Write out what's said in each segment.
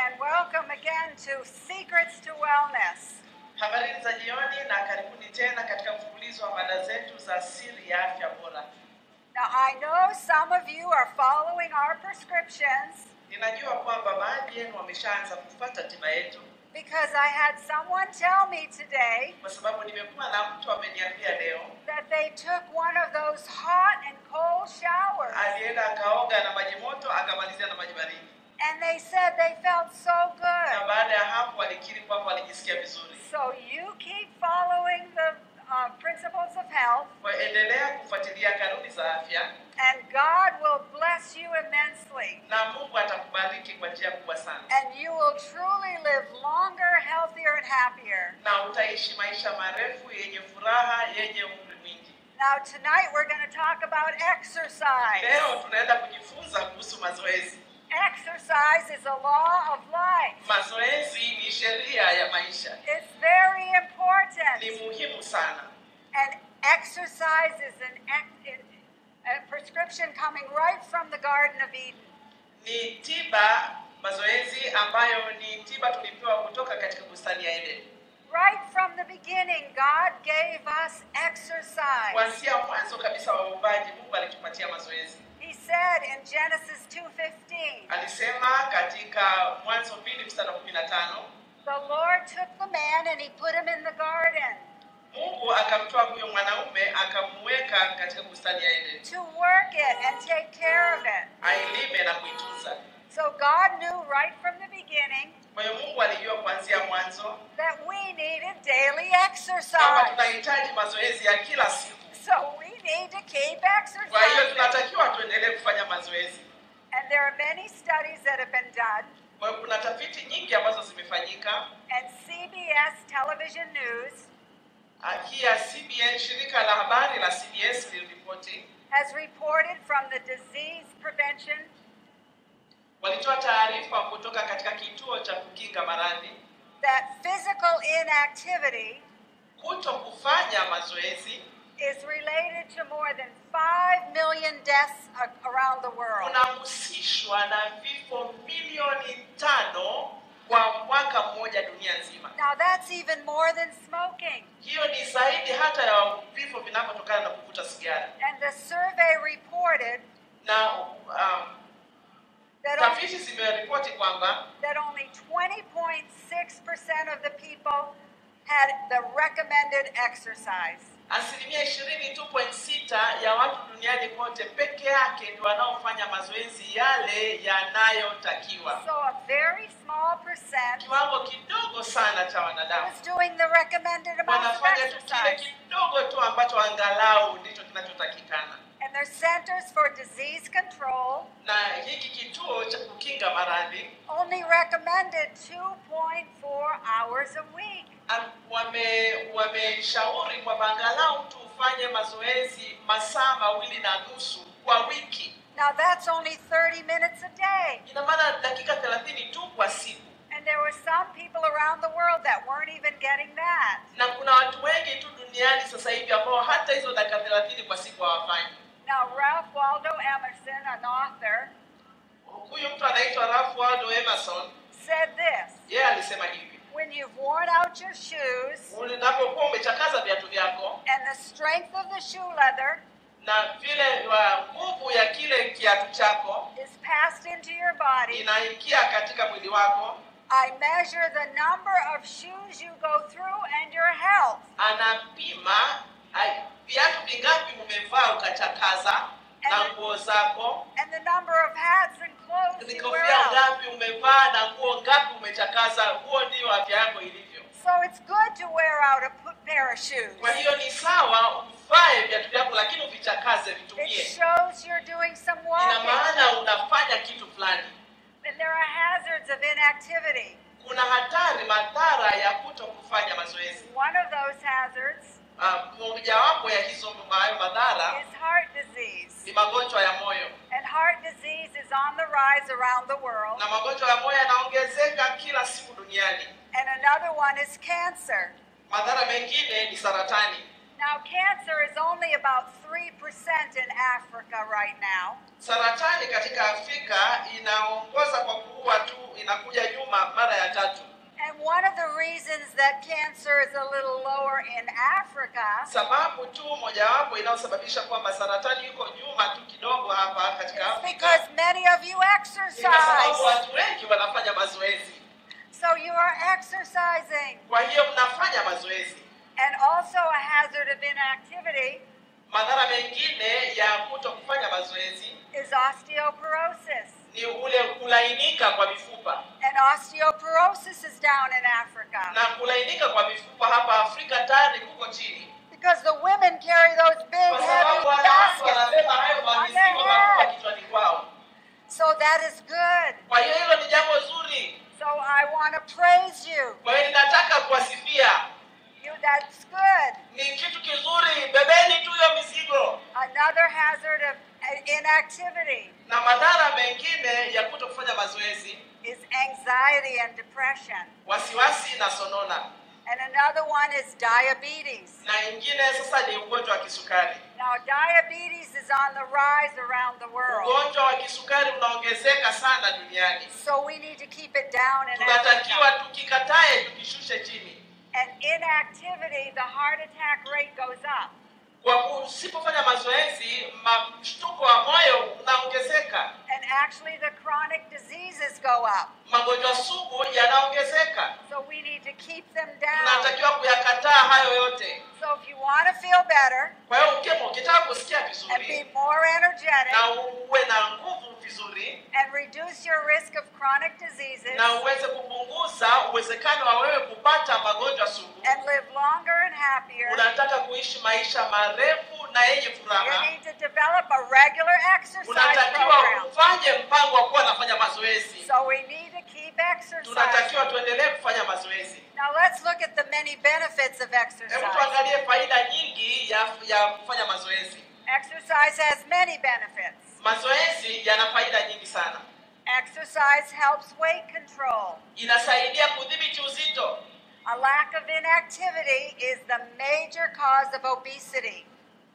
and welcome again to Secrets to Wellness. Habari za jioni na karibuni tena katika mfululizo wa mada zetu za siri ya afya bora. Now I know some of you are following our prescriptions Ninajua kwamba baadhi yenu wameshaanza kufuata tiba yetu because I had someone tell me today kwa sababu nimekuwa na mtu ameniambia leo that they took one of those hot and cold showers. alienda akaoga na maji moto akamalizia na maji baridi. And they said they felt so Na good. baada ya hapo walikiri kwamba walijisikia vizuri. So you keep following the principles of health, Kwa endelea kufuatilia kanuni za afya and God will bless you immensely. na Mungu atakubariki kwa njia kubwa sana. And you will truly live longer, healthier, and happier. Na utaishi maisha marefu yenye furaha yenye umri mwingi. Now tonight we're going to talk about exercise. Leo tunaenda kujifunza kuhusu mazoezi. Exercise is a law of life. Mazoezi ni sheria ya maisha. It's very Ni important. muhimu sana. And exercise is a prescription coming right from the Garden of Eden. Ni tiba mazoezi ambayo ni tiba tulipewa kutoka katika bustani ya Eden. Right from the beginning, God gave us exercise. Kuanzia mwanzo kabisa wa uumbaji Mungu alitupatia mazoezi. He said in Genesis 2:15, Alisema katika Mwanzo 2:15, the Lord took the man and he put him in the garden Mungu akamtoa huyo mwanaume akamweka katika bustani ya Eden. to work it and take care of it. Ailime na kuitunza. So God knew right from the beginning Kwa hiyo Mungu alijua kuanzia mwanzo that we needed daily kwamba exercise. tunahitaji mazoezi ya kila siku. So we need to keep Kwa hiyo exercising. tunatakiwa tuendelee kufanya mazoezi. And there are many studies that have been done, Kwa hiyo kuna tafiti nyingi ambazo zimefanyika. and CBS Television News Kia CBN, shirika la habari la CBS liliripoti, has reported from the disease prevention walitoa taarifa kutoka katika kituo cha kukinga maradhi, that physical inactivity kuto kufanya mazoezi is related to more than 5 million deaths around the world. kunahusishwa na vifo milioni 5 kwa mwaka mmoja dunia nzima. Now that's even more than smoking. Hiyo ni zaidi hata ya vifo vinavyotokana na kuvuta sigara. And the survey reported Na that tafiti zimeripoti kwamba only 20.6% of the people had the recommended exercise. 20.6% ya watu duniani kote peke yake ndio wanaofanya mazoezi yale yanayotakiwa. So a very small percent Kiwango kidogo sana cha wanadamu is doing the recommended amount of wanafanya tu kile exercise. kidogo tu ambacho angalau ndicho kinachotakikana. And their Centers for Disease Control Na hiki kituo cha kukinga maradhi only recommended 2.4 hours a week. wameshauri kwamba angalau tu ufanye mazoezi masaa 2.5 kwa wiki. Now that's only 30 minutes a day. Ina maana dakika 30 tu kwa siku. And there were some people around the world that weren't even getting that. Na kuna watu wengi tu duniani sasa hivi ambao hata hizo dakika 30 kwa siku hawafanyi. Now Ralph Waldo Emerson, an author, Huyu mtu anaitwa Ralph Waldo Emerson, said this: yeye alisema hivi: when you've worn out your shoes unapokuwa umechakaza viatu vyako and the strength of the shoe leather na vile nguvu ya kile kiatu chako is passed into your body, inaingia katika mwili wako, I measure the number of shoes you go through and your health. anapima viatu vingapi umevaa ukachakaza na nguo zako, And the number of hats and clothes ni you wear kofia out. ngapi umevaa na nguo ngapi umechakaza. Huo ndio afya yako ilivyo. So it's good to wear out a pair of shoes. Kwa hiyo ni sawa uvae viatu vyako lakini uvichakaze, It vitumie. shows you're doing some Ina walking. maana unafanya kitu fulani. And there are hazards of inactivity. Kuna madhara ya kuto kufanya mazoezi. One of those hazards Mojawapo ya hizo madhara is heart disease. ni magonjwa ya moyo. And heart disease is on the rise around the world. Na magonjwa ya moyo yanaongezeka kila siku duniani. And another one is cancer. Madhara mengine ni saratani. Now, cancer is only about 3% in Africa right now. Saratani katika Afrika inaongoza kwa kuua tu, inakuja nyuma mara ya 3. And one of the reasons that cancer is a little lower in Africa Sababu tu mojawapo inayosababisha kwamba saratani iko nyuma tu kidogo hapa katika is Afrika because many of you ni kwa sababu exercise. watu wengi wanafanya mazoezi. So you are exercising. Kwa hiyo mnafanya mazoezi. And also a hazard of inactivity Madhara mengine ya kutokufanya mazoezi is osteoporosis. ni ule kulainika kwa mifupa. And osteoporosis is down in Africa. Na kulainika kwa mifupa hapa Afrika tayari kuko chini. Because the women carry those big Kwa heavy sababu wanawake baskets. wanabeba hayo mizigo makubwa kichwani kwao. So that is good. Kwa hiyo hilo ni jambo zuri. So I want to praise you. Kwa hiyo ninataka kuwasifia. That's good. Ni kitu kizuri, bebeni tu hiyo mizigo. Another hazard of inactivity Na madhara mengine ya kutokufanya mazoezi is anxiety and depression. wasiwasi na sonona. And another one is diabetes. Na ingine sasa ni ugonjwa wa kisukari. Now, diabetes is on the rise around the world. Ugonjwa wa kisukari unaongezeka sana duniani. So we need to keep it down in Tunatakiwa Africa. tukikatae tukishushe chini. And inactivity, the heart attack rate goes up. Kwa usipofanya mazoezi, mshtuko wa moyo unaongezeka. And actually the chronic diseases go up. Magonjwa sugu yanaongezeka. So we need to keep them down. Tunatakiwa kuyakataa hayo yote. So if you want to feel better Kwa hiyo ukitaka kusikia and be vizuri more energetic na uwe na nguvu vizuri and reduce your risk of chronic diseases na uweze kupunguza uwezekano wa wewe kupata magonjwa sugu, and live longer and happier, unataka kuishi maisha marefu na yenye you furaha, need to develop a regular exercise unatakiwa program. ufanye mpango wa kuwa nafanya mazoezi. So we need to keep exercising. Tunatakiwa tuendelee kufanya mazoezi. Now let's look at the many benefits of Hebu exercise. tuangalie faida nyingi ya kufanya mazoezi. Exercise has many benefits. Mazoezi yana faida nyingi sana. Exercise helps weight control. Inasaidia kudhibiti uzito. A lack of inactivity is the major cause of obesity.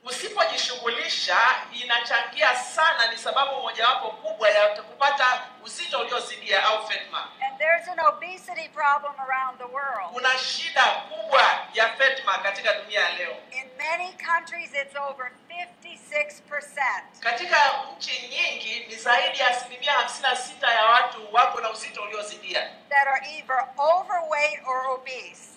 Usipojishughulisha inachangia sana, ni sababu mojawapo kubwa ya kupata uzito uliozidia au fetma. And there's an obesity problem around the world. Kuna shida kubwa ya fetma katika dunia ya leo. In many countries it's over 56%. Katika nchi nyingi ni zaidi ya 56% ya watu wako na uzito uliozidia. That are either overweight or obese.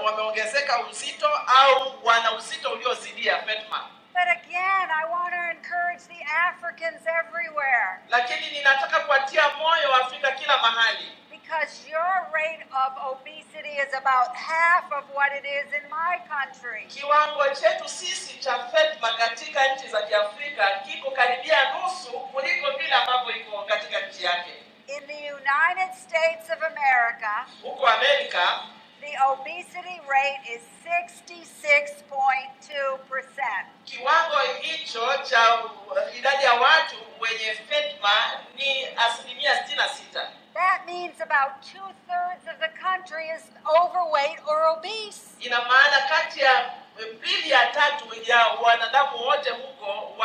Wameongezeka uzito au wana uzito uliozidia fetma. But again, I want to encourage the Africans everywhere. Lakini ninataka kuatia moyo Afrika kila mahali. Because your rate of obesity is about half of what it is in my country. Kiwango chetu sisi cha fetma katika nchi za Kiafrika kiko karibia nusu kuliko vile ambavyo iko katika nchi yake. In the United States of America, Huko Amerika, the obesity rate is 66.2%. kiwango hicho cha idadi ya watu wenye fetma ni 66%. That means about 2/3 of the country is overweight or obese. Ina maana kati ya 2 ya 3 ya wanadamu wote huko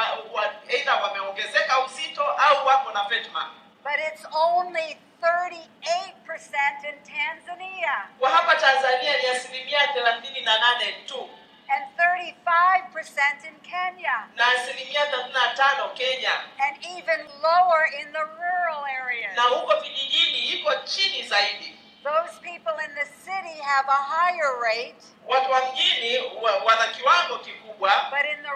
aidha wameongezeka uzito au wako na fetma. But it's only 38% in Tanzania Kwa hapa Tanzania ni 38% tu. and 35% in Kenya Na 35% Kenya. and even lower in the rural areas. Na huko vijijini iko chini zaidi. Those people in the city have a higher rate, Watu wa mjini wana kiwango kikubwa, but in the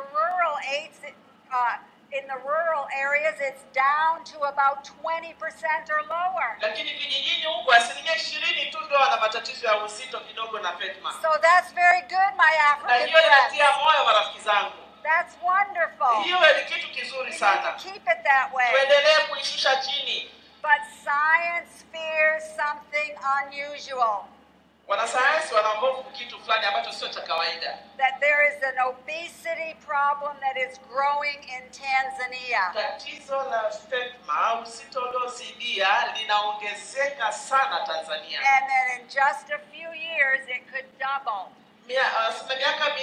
rural areas it's down to about 20% or lower. lakini vijijini huko 20% tu ndio wana matatizo ya uzito kidogo na fetma. So that's very good, my Na African hiyo friends. inatia moyo marafiki zangu. That's wonderful. Hiyo ni kitu kizuri We need sana. to keep it that way. Tuendelee kuishusha chini. But science fears something unusual. Wanasayansi wanahofu kitu fulani ambacho sio cha kawaida. That there is an obesity problem that is growing in Tanzania. Tatizo la fetma, uzito uliozidia, linaongezeka sana Tanzania. And that in just a few years it could double. miaka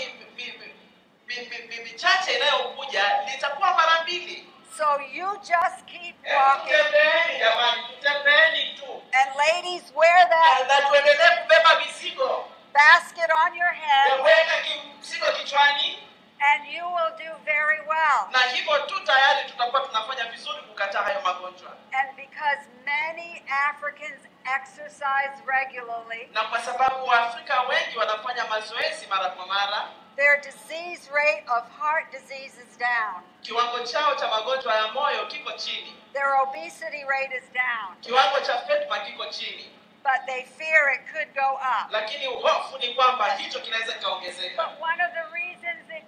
michache inayokuja litakuwa mara 2. So you just keep walking. Tembeeni jamani, tembeeni tu. And ladies, wear that Na tuendelee kubeba mizigo. basket on your head, Weka mzigo kichwani. and you will do very well. Na hivyo tu tayari tutakuwa tunafanya vizuri kukataa hayo magonjwa. And because many Africans exercise regularly, Na kwa sababu Waafrika wengi wanafanya mazoezi mara kwa mara, their disease rate of heart disease is down. kiwango chao cha magonjwa ya moyo kiko chini. Their obesity rate is down. Kiwango cha fetma kiko chini. But they fear it could go up. Lakini hofu ni kwamba hicho kinaweza kaongezeka. But one of the reasons it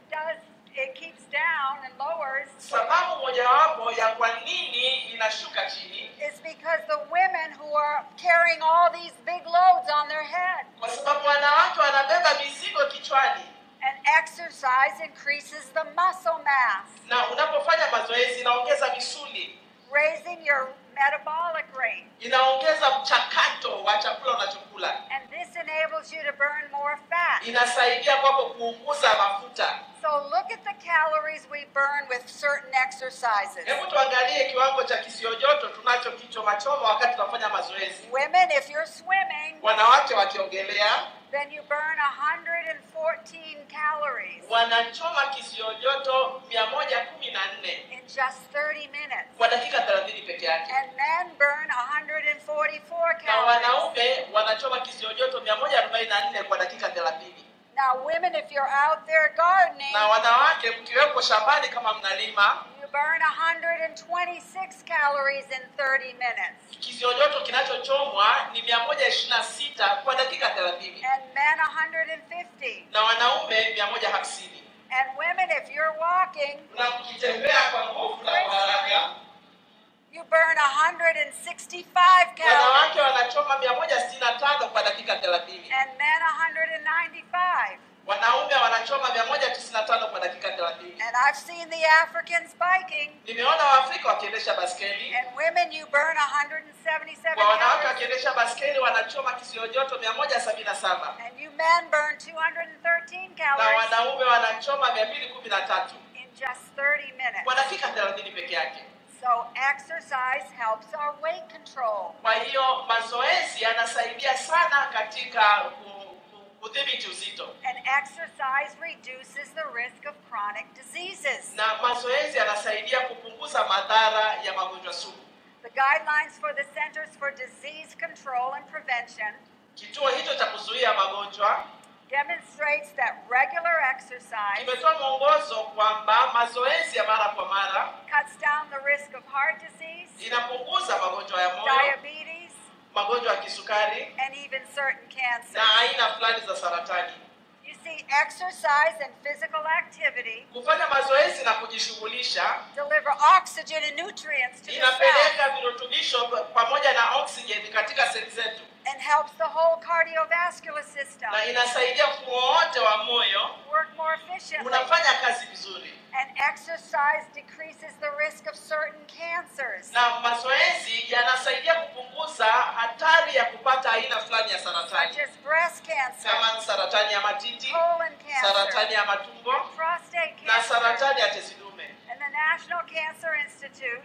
keeps down and lowers Sababu mojawapo ya kwa nini inashuka chini is because the women who are carrying all these big loads on their head. kwa sababu wanawake wanabeba mizigo kichwani. And exercise increases the muscle mass, Na unapofanya mazoezi inaongeza misuli, raising your metabolic rate. inaongeza mchakato wa chakula unachokula. And this enables you to burn more fat. Inasaidia kwako kuunguza mafuta. So look at the calories we burn with certain exercises. Hebu tuangalie kiwango cha kisiojoto tunacho kichoma wakati tunafanya mazoezi. Women, if you're swimming, Wanawake wakiogelea, then you burn 114 calories wanachoma kisiojoto 114 in just 30 minutes. kwa dakika 30 peke yake. And men burn 144 Na calories. wanaume wanachoma kisiojoto 144 kwa dakika 30. Now women, if you're out there gardening, Na wanawake mkiwepo shambani kama mnalima, you burn 126 calories in 30 minutes. kisiojoto kinachochomwa ni 126 kwa dakika 30. And men 150. Na wanaume 150. And women, if you're walking, Na mkitembea kwa nguvu na kwa haraka, you burn 165 calories. wanawake wanachoma 165 kwa dakika 30. And men 195. Wanaume wanachoma 195 kwa dakika 30. And I've seen the Africans biking. Nimeona Waafrika wakiendesha baskeli. And women, you burn 177 Kwa wanawake calories. wakiendesha baskeli wanachoma kisiojoto 177. And you men burn 213 Na calories wanaume wanachoma 213 in just 30 minutes. kwa dakika 30 peke yake. So exercise helps our weight control. Kwa hiyo mazoezi yanasaidia sana katika kudhibiti uzito. And exercise reduces the risk of chronic diseases. Na mazoezi yanasaidia kupunguza madhara ya magonjwa sugu. The guidelines for the Centers for Disease Control and Prevention Kituo hicho cha kuzuia magonjwa demonstrates that regular exercise kimetoa mwongozo kwamba mazoezi ya mara kwa mara cuts down the risk of heart disease, inapunguza magonjwa ya moyo, diabetes, magonjwa ya kisukari and even certain cancers. na aina fulani za saratani. You see, exercise and physical activity Kufanya mazoezi na kujishughulisha deliver oxygen and nutrients to the cell inapeleka virutubisho pamoja na oksijeni katika seli zetu, and helps the whole cardiovascular system na inasaidia mfumo wote wa moyo work more efficiently. unafanya kazi vizuri. And exercise decreases the risk of certain cancers, Na mazoezi yanasaidia kupunguza hatari ya kupata aina fulani ya such saratani, as breast cancer, kama saratani ya matiti, colon cancer, saratani ya matumbo prostate na cancer. saratani ya tezi dume. And the National Cancer Institute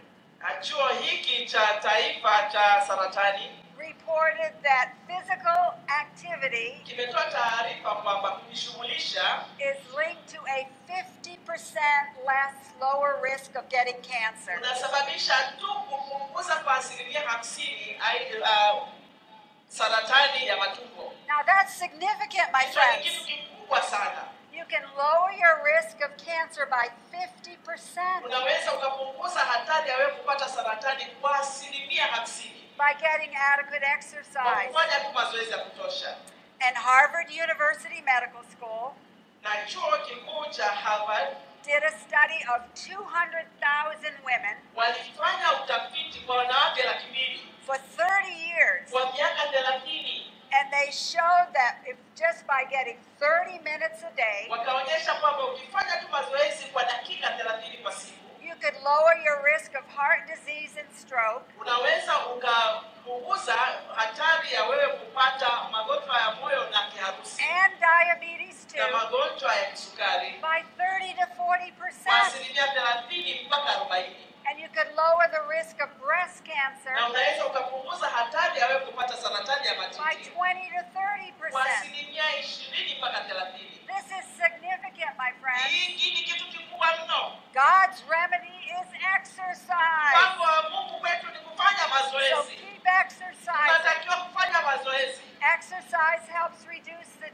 Chuo hiki cha taifa cha saratani reported that physical activity kimetoa taarifa kwamba kujishughulisha is linked to a 50% less lower risk of getting cancer. unasababisha tu kupunguza kwa 50% saratani ya matumbo. Now that's significant, my Hicho ni friends. kitu kikubwa sana. You can lower your risk of cancer by 50% Unaweza ukapunguza hatari ya wewe kupata saratani kwa 50% by getting adequate kwa exercise. kufanya tu mazoezi ya kutosha. And Harvard University Medical School Na chuo kikuu cha Harvard did a study of 200,000 women walifanya utafiti kwa wanawake 200,000 for 30 years. kwa miaka 30. And they showed that if just by getting 30 minutes a day, Wakaonyesha kwamba ukifanya tu mazoezi kwa dakika 30 kwa siku you could lower your risk of heart disease and stroke. Unaweza ukapunguza hatari ya wewe kupata magonjwa ya moyo na kiharusi. And diabetes Na too. magonjwa ya kisukari. By 30 to 40%. Kwa asilimia 30 mpaka 40. And you could lower the risk of breast cancer Na unaweza ukapunguza hatari ya wewe kupata saratani ya by matiti 20 to 30%. kwa asilimia 20 mpaka 30. This is significant, my friends. Hii ni kitu kikubwa mno. God's remedy is exercise. Mpango wa Mungu kwetu ni kufanya So mazoezi. keep exercising. Tunatakiwa kufanya mazoezi. Exercise helps reduce the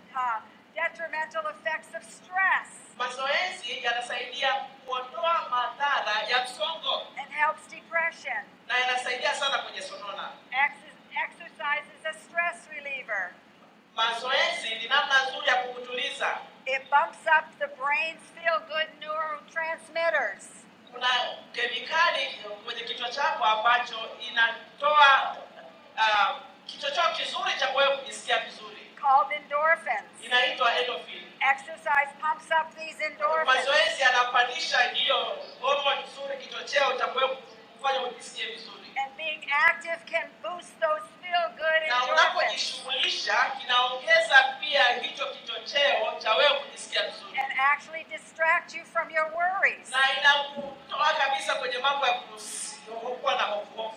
detrimental effects of stress Mazoezi yanasaidia kuondoa madhara ya msongo and helps depression. na yanasaidia sana kwenye sonona. Exercise is a stress reliever. Mazoezi ni namna nzuri ya kukutuliza. It bumps up the brain's feel-good neurotransmitters. Kuna kemikali kwenye kichwa chako ambacho inatoa kichocheo kizuri cha wewe kujisikia vizuri. Called endorphins. Inaitwa endorphin. Exercise pumps up these endorphins. Mazoezi yanapandisha hiyo hormone nzuri, kichocheo cha wewe kufanya ujisikie vizuri. And being active can boost those feel-good Na endorphins. unapojishughulisha kinaongeza pia hicho kichocheo cha wewe kujisikia vizuri. And actually distract you from your worries. Na inakutoa kabisa kwenye mambo ya kuwa na hofu.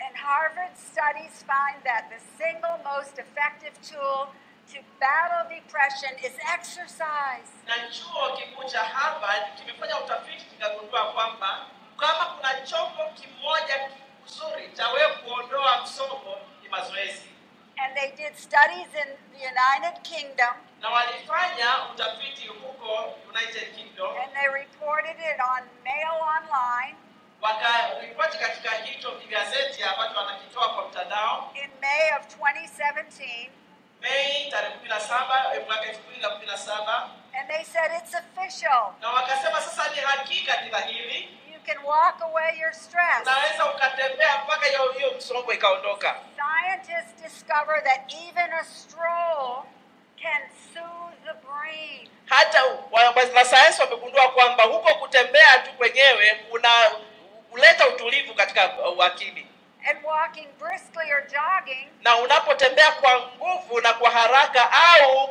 And Harvard studies find that the single most effective tool to battle depression is exercise. Na chuo kikuu cha Harvard kimefanya utafiti kikagundua kwamba kama kuna chombo kimoja kizuri cha wewe kuondoa msongo ni mazoezi. And they did studies in the United Kingdom. Na walifanya utafiti huko United Kingdom. And they reported it on Mail Online. Wakaripoti katika hicho kigazeti ambacho wanakitoa kwa mtandao. In May of 2017. Mei tarehe 17 mwaka 2017. And they said it's official. Na wakasema sasa ni hakika ni dhahiri. You can walk away your stress. Unaweza ukatembea mpaka hiyo msongo ikaondoka. Scientists discover that even a stroll can soothe the brain. Hata wanasayansi wamegundua kwamba huko kutembea tu kwenyewe kuleta utulivu katika akili. And walking briskly or jogging, Na unapotembea kwa nguvu na kwa haraka au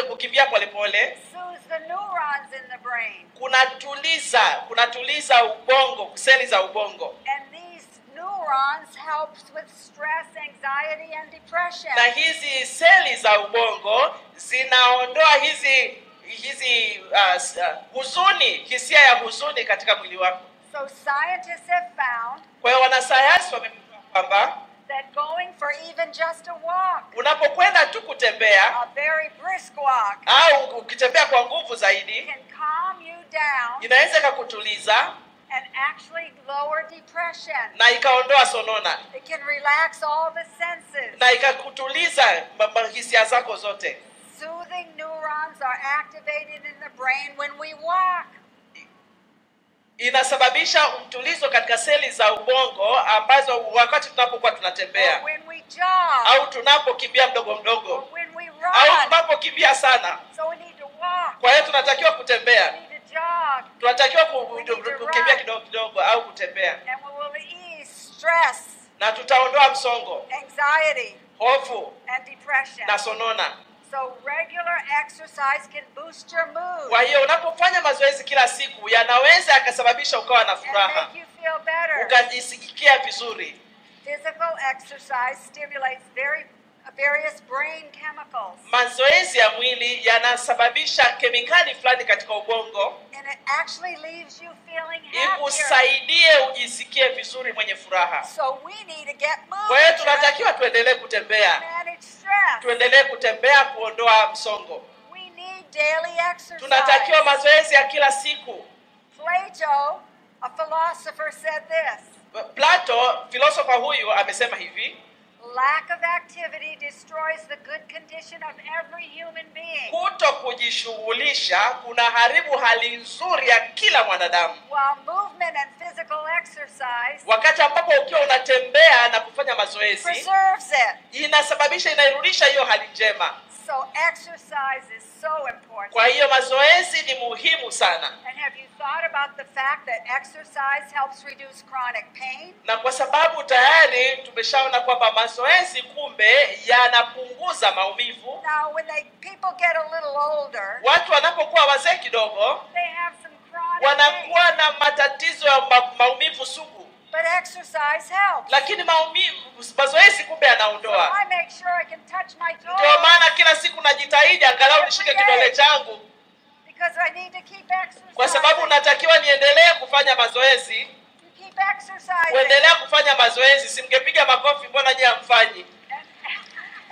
kukimbia polepole, soothes the neurons in the brain. kunatuliza ubongo, seli za ubongo. And these neurons helps with stress, anxiety and depression. Na hizi seli za ubongo zinaondoa hizi huzuni, hisia ya huzuni katika mwili wako. So scientists have found Kwa hiyo wanasayansi wamegundua kwamba that going for even just a walk, unapokwenda tu kutembea a very brisk walk, au ukitembea kwa nguvu zaidi, can calm you down inaweza kukutuliza and actually lower depression. na ikaondoa sonona. It can relax all the senses. Na ikakutuliza hisia zako zote. Soothing neurons are activated in the brain when we walk. Inasababisha mtulizo katika seli za ubongo ambazo wakati tunapokuwa tunatembea Or when we jog. au tunapokimbia mdogo mdogo Or when we au run. tunapokimbia sana. So we need to walk. Kwa hiyo tunatakiwa kutembea. We need to jog. Tunatakiwa kukimbia kidogo kidogo au kutembea. And we will ease stress, Na tutaondoa msongo, anxiety, hofu and depression. na sonona. So regular exercise can boost your mood Kwa hiyo unapofanya mazoezi kila siku yanaweza yakasababisha ukawa na and furaha, make you feel better. ukajisikia vizuri. Physical exercise stimulates various brain chemicals, Mazoezi ya mwili yanasababisha kemikali fulani katika ubongo and it actually leaves you feeling happier. ikusaidie ujisikie vizuri, mwenye furaha. So we need to get Kwa hiyo moving tunatakiwa tuendelee to kutembea, manage stress. tuendelee kutembea kuondoa msongo. We need daily exercise. Tunatakiwa mazoezi ya kila siku. Plato, a philosopher, said this: Plato, filosofa huyu, amesema hivi: lack of activity destroys the good condition of every human being, kuto kujishughulisha kunaharibu hali nzuri ya kila mwanadamu. while movement and physical exercise Wakati ambapo ukiwa unatembea na kufanya mazoezi, preserves it. inairudisha hiyo hali njema. So exercise is so important. Kwa hiyo mazoezi ni muhimu sana. And have you thought taught about the fact that exercise helps reduce chronic pain. Na kwa sababu tayari tumeshaona kwamba mazoezi kumbe yanapunguza maumivu. Now, when people get a little older, watu wanapokuwa wazee kidogo, they have some chronic wanakuwa pain. na matatizo ya maumivu sugu. But exercise helps. Lakini mazoezi kumbe yanaondoa. So I make sure I can touch my toes. Ndio maana kila siku najitahidi angalau nishike kidole changu. Because I need to keep exercising. Kwa sababu natakiwa niendelee kufanya mazoezi. To keep exercising. Kuendelea kufanya mazoezi, simngepiga makofi mbona nyinyi hamfanyi?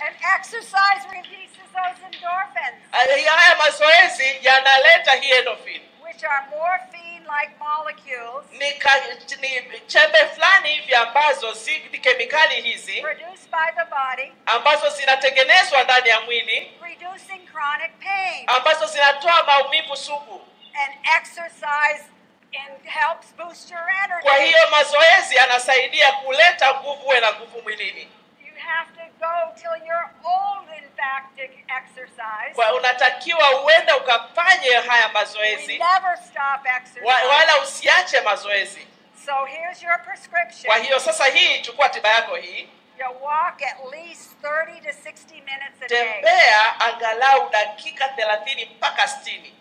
And exercise releases those endorphins. Haya mazoezi yanaleta hii endorphin, which are morphine-like molecules. Ni chembe fulani hivi ambazo si kemikali hizi Produced by the body. ambazo zinatengenezwa ndani ya mwili, Reducing chronic pain. ambazo zinatoa maumivu sugu. And exercise helps boost your energy. Kwa hiyo mazoezi yanasaidia kuleta nguvu na nguvu mwilini. You have to go till you're old, in fact, to exercise. Kwa unatakiwa uende ukafanye haya We mazoezi. never stop exercising. Wala usiache mazoezi. So here's your prescription. Kwa hiyo sasa hii chukua tiba yako hii. You walk at least 30 to 60 minutes a day. Tembea angalau dakika 30 mpaka 60.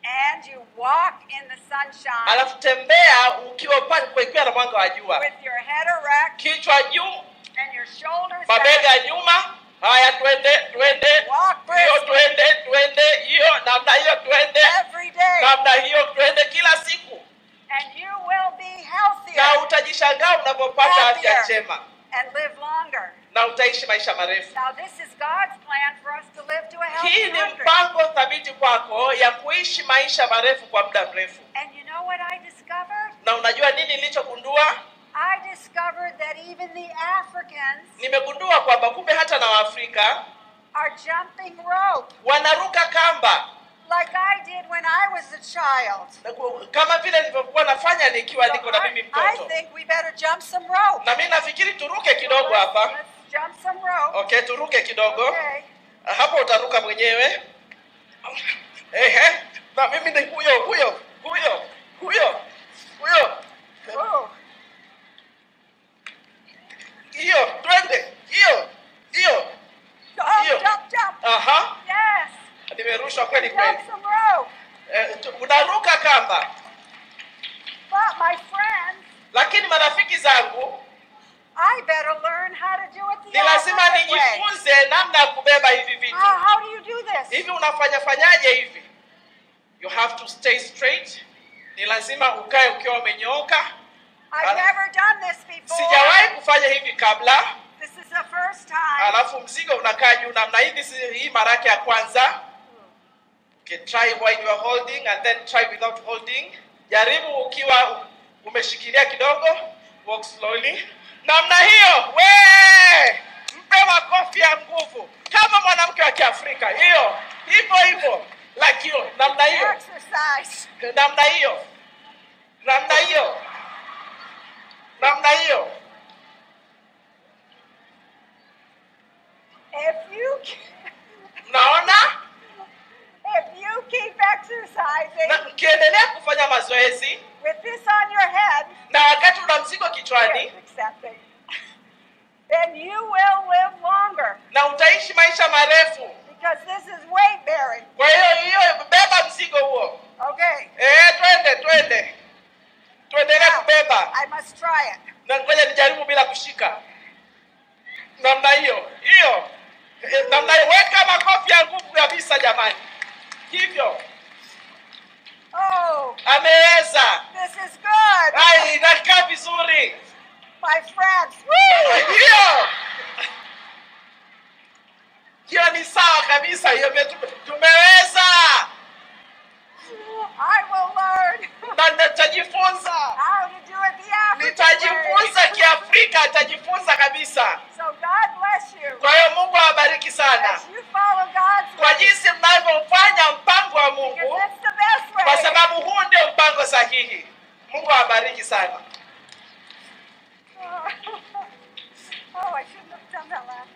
And you walk in the sunshine. Alafu tembea ukiwa pale kwa na mwanga wa jua. With your head erect. Kichwa juu. And your shoulders mabega nyuma. Haya twende. Hiyo twende. Hiyo namna hiyo twende. Every day. Namna hiyo twende kila siku. And you will be healthier. Na utajishangaa unapopata afya njema. And live longer. Na utaishi maisha marefu. Now this is God's plan for us to live to a healthy Hii ni 100. mpango thabiti kwako ya kuishi maisha marefu kwa muda mrefu. And you know what I discovered? Na unajua nini nilichogundua? I discovered that even the Africans Nimegundua kwamba kumbe hata na Waafrika are jumping rope. Wanaruka kamba. Like I did when I was a child. Kama vile nilivyokuwa nafanya nikiwa niko na mimi mtoto. I think we better jump some rope. Na mimi nafikiri turuke kidogo hapa. Let's jump some rope. Okay, turuke kidogo. Okay. Hapo utaruka mwenyewe. Na mimi ni huyo. Oh. Hiyo, twende. Hiyo. Jump. Aha. Yes. Nimerushwa kweli. Jump some rope. Unaruka kamba. But my friends, lakini marafiki zangu, I better learn how to do it the ni lazima opposite way. nijifunze namna ya kubeba hivi vitu. How do you do this? Hivi unafanyaje hivi? You have to stay straight. Ni lazima ukae ukiwa umenyooka. I've never done this before. Sijawahi kufanya hivi kabla. This is the first time. Alafu mzigo unakaa juu namna hii mara yake ya kwanza. Okay, try while you are holding and then try without holding. Jaribu ukiwa umeshikilia kidogo, walk slowly. Namna hiyo, mpe makofi ya nguvu. Kama mwanamke wa Kiafrika, hiyo. Hivyo. Like hiyo, namna hiyo. Exercise. Namna hiyo. Naona? If you keep exercising Na ukiendelea kufanya mazoezi with this on your head, na wakati una mzigo kichwani, then you will live longer. na utaishi maisha marefu. Because this is weight bearing. Kwa hiyo beba mzigo huo. Okay. Twende. Tuendelee kubeba. I must try it. Na ngoja nijaribu bila kushika. Namna hiyo. Namna hiyo, weka makofi ya nguvu kabisa jamani. Hivyo. Oh. Ameweza. This is good. Inakaa vizuri. My friends. Hiyo ni sawa kabisa. Hiyo tumeweza. I will learn. Na nitajifunza. How to do it the African way. Nitajifunza Kiafrika, nitajifunza kabisa. So God bless you. Kwa hiyo Mungu awabariki sana. As you follow God's Kwa way. jinsi mnavyofanya mpango wa Mungu. Because it's the best way. Kwa sababu huu ndio mpango sahihi. Mungu awabariki sana. Oh, I shouldn't have done that last.